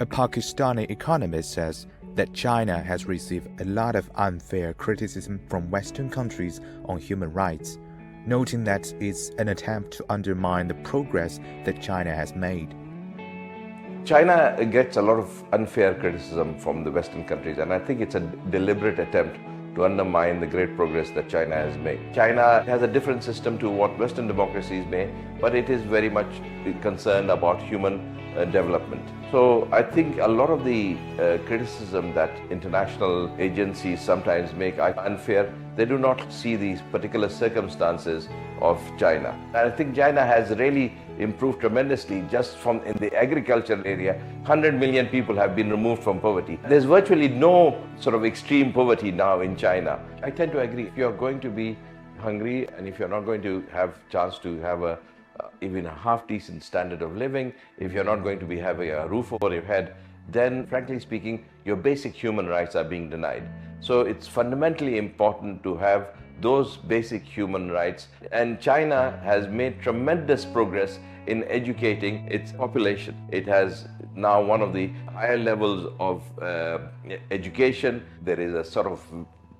A Pakistani economist says that China has received a lot of unfair criticism from Western countries on human rights, noting that it's an attempt to undermine the progress that China has made. China gets a lot of unfair criticism from the Western countries, and I think it's a deliberate attempt to undermine the great progress that China has made. China has a different system to what Western democracies may, but it is very much concerned about human development. So I think a lot of the criticism that international agencies sometimes make are unfair. They do not see these particular circumstances of China. And I think China has really improved tremendously just from in the agriculture area. 100 million people have been removed from poverty. There's virtually no sort of extreme poverty now in China. I tend to agree. If you're going to be hungry and if you're not going to have chance to have even a half-decent standard of living, if you're not going to be having a roof over your head, then frankly speaking, your basic human rights are being denied. So it's fundamentally important to have those basic human rights. And China has made tremendous progress in educating its population. It has now one of the higher levels of education. There is a sort of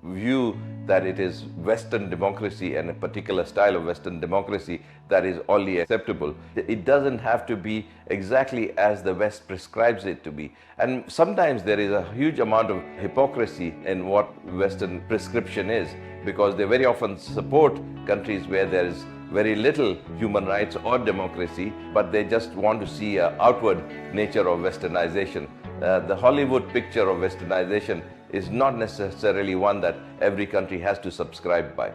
view that it is Western democracy and a particular style of Western democracy that is only acceptable. It doesn't have to be exactly as the West prescribes it to be. And sometimes there is a huge amount of hypocrisy in what Western prescription is, because they very often support countries where there is very little human rights or democracy, but they just want to see an outward nature of Westernization. The Hollywood picture of Westernization is not necessarily one that every country has to subscribe by.